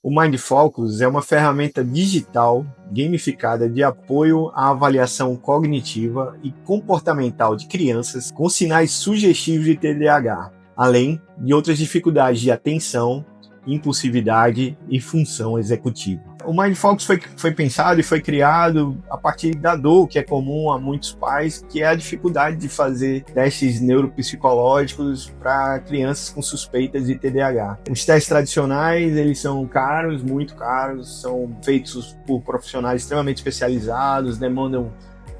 O MindFocus é uma ferramenta digital gamificada de apoio à avaliação cognitiva e comportamental de crianças com sinais sugestivos de TDAH, além de outras dificuldades de atenção, impulsividade e função executiva. O MindFocus foi pensado e foi criado a partir da dor que é comum a muitos pais, que é a dificuldade de fazer testes neuropsicológicos para crianças com suspeitas de TDAH. Os testes tradicionais, eles são caros, muito caros, são feitos por profissionais extremamente especializados, demandam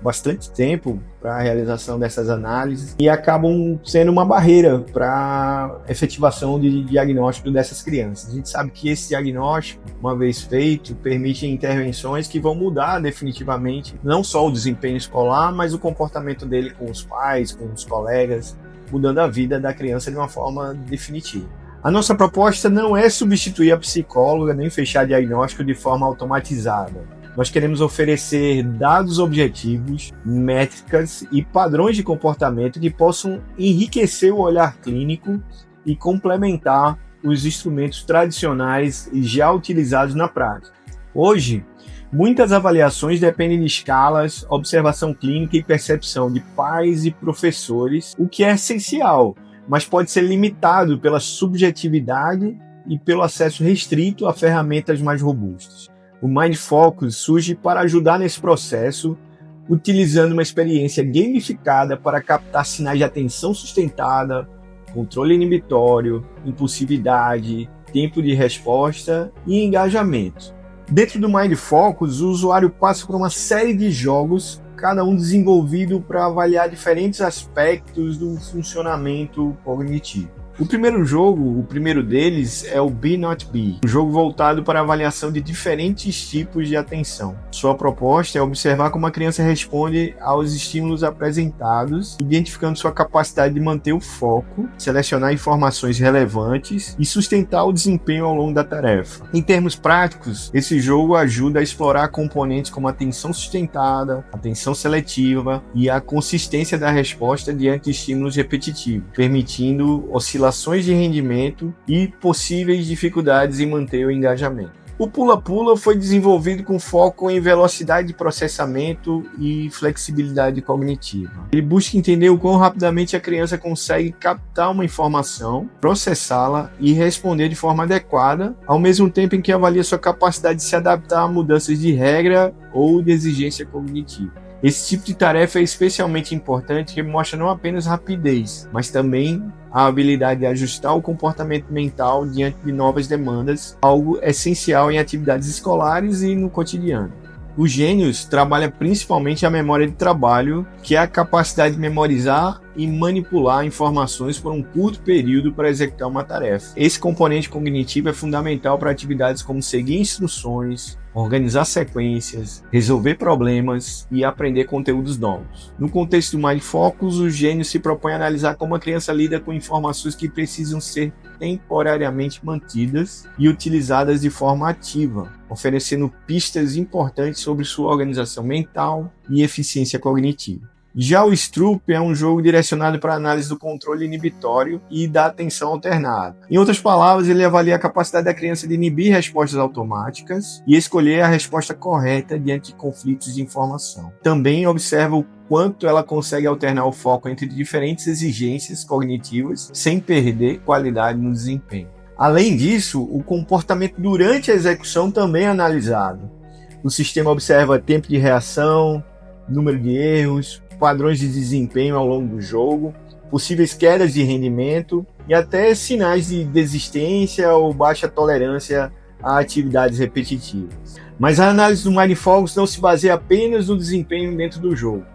bastante tempo para a realização dessas análises e acabam sendo uma barreira para a efetivação de diagnóstico dessas crianças. A gente sabe que esse diagnóstico, uma vez feito, permite intervenções que vão mudar definitivamente não só o desempenho escolar, mas o comportamento dele com os pais, com os colegas, mudando a vida da criança de uma forma definitiva. A nossa proposta não é substituir a psicóloga nem fechar diagnóstico de forma automatizada. Nós queremos oferecer dados objetivos, métricas e padrões de comportamento que possam enriquecer o olhar clínico e complementar os instrumentos tradicionais já utilizados na prática. Hoje, muitas avaliações dependem de escalas, observação clínica e percepção de pais e professores, o que é essencial, mas pode ser limitado pela subjetividade e pelo acesso restrito a ferramentas mais robustas. O MindFocus surge para ajudar nesse processo, utilizando uma experiência gamificada para captar sinais de atenção sustentada, controle inibitório, impulsividade, tempo de resposta e engajamento. Dentro do MindFocus, o usuário passa por uma série de jogos, cada um desenvolvido para avaliar diferentes aspectos do funcionamento cognitivo. O primeiro deles é o Be Not Be, um jogo voltado para a avaliação de diferentes tipos de atenção. Sua proposta é observar como a criança responde aos estímulos apresentados, identificando sua capacidade de manter o foco, selecionar informações relevantes e sustentar o desempenho ao longo da tarefa. Em termos práticos, esse jogo ajuda a explorar componentes como atenção sustentada, atenção seletiva e a consistência da resposta diante de estímulos repetitivos, permitindo oscilações de rendimento e possíveis dificuldades em manter o engajamento. O pula-pula foi desenvolvido com foco em velocidade de processamento e flexibilidade cognitiva. Ele busca entender o quão rapidamente a criança consegue captar uma informação, processá-la e responder de forma adequada, ao mesmo tempo em que avalia sua capacidade de se adaptar a mudanças de regra ou de exigência cognitiva. Esse tipo de tarefa é especialmente importante porque mostra não apenas rapidez, mas também a habilidade de ajustar o comportamento mental diante de novas demandas, algo essencial em atividades escolares e no cotidiano. O Gênios trabalha principalmente a memória de trabalho, que é a capacidade de memorizar e manipular informações por um curto período para executar uma tarefa. Esse componente cognitivo é fundamental para atividades como seguir instruções, organizar sequências, resolver problemas e aprender conteúdos novos. No contexto do MindFocus, o Gênios se propõe a analisar como a criança lida com informações que precisam ser temporariamente mantidas e utilizadas de forma ativa, oferecendo pistas importantes sobre sua organização mental e eficiência cognitiva. Já o Stroop é um jogo direcionado para a análise do controle inibitório e da atenção alternada. Em outras palavras, ele avalia a capacidade da criança de inibir respostas automáticas e escolher a resposta correta diante de conflitos de informação. Também observa o quanto ela consegue alternar o foco entre diferentes exigências cognitivas sem perder qualidade no desempenho. Além disso, o comportamento durante a execução também é analisado. O sistema observa tempo de reação, número de erros, padrões de desempenho ao longo do jogo, possíveis quedas de rendimento e até sinais de desistência ou baixa tolerância a atividades repetitivas. Mas a análise do MindFocus não se baseia apenas no desempenho dentro do jogo.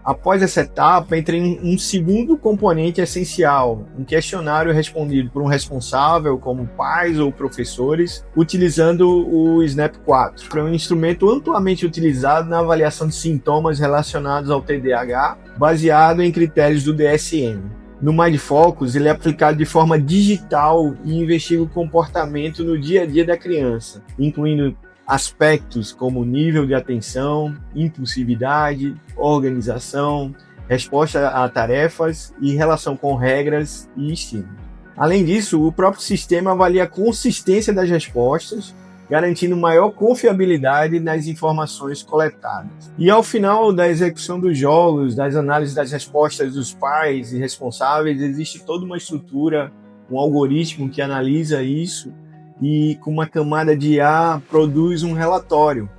Após essa etapa, entra em um segundo componente essencial, um questionário respondido por um responsável, como pais ou professores, utilizando o SNAP-4. É um instrumento amplamente utilizado na avaliação de sintomas relacionados ao TDAH, baseado em critérios do DSM. No MindFocus, ele é aplicado de forma digital e investiga o comportamento no dia a dia da criança, incluindo aspectos como nível de atenção, impulsividade, organização, resposta a tarefas e relação com regras e estímulos. Além disso, o próprio sistema avalia a consistência das respostas, garantindo maior confiabilidade nas informações coletadas. E ao final da execução dos jogos, das análises das respostas dos pais e responsáveis, existe toda uma estrutura, um algoritmo que analisa isso e com uma camada de IA produz um relatório.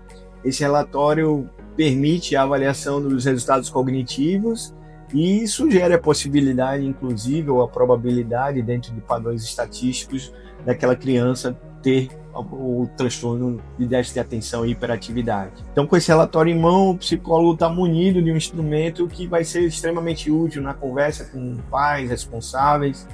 Esse relatório permite a avaliação dos resultados cognitivos e sugere a possibilidade, inclusive, ou a probabilidade, dentro de padrões estatísticos, daquela criança ter o transtorno de déficit de atenção e hiperatividade. Então, com esse relatório em mão, o psicólogo está munido de um instrumento que vai ser extremamente útil na conversa com pais responsáveis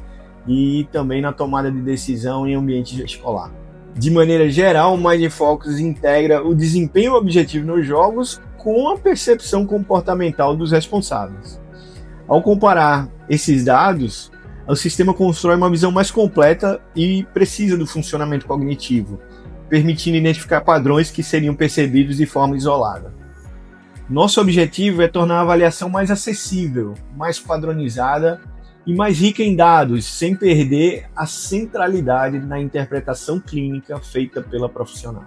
e também na tomada de decisão em ambiente escolar. De maneira geral, o Mindfocus integra o desempenho objetivo nos jogos com a percepção comportamental dos responsáveis. Ao comparar esses dados, o sistema constrói uma visão mais completa e precisa do funcionamento cognitivo, permitindo identificar padrões que seriam percebidos de forma isolada. Nosso objetivo é tornar a avaliação mais acessível, mais padronizada e mais rica em dados, sem perder a centralidade na interpretação clínica feita pela profissional.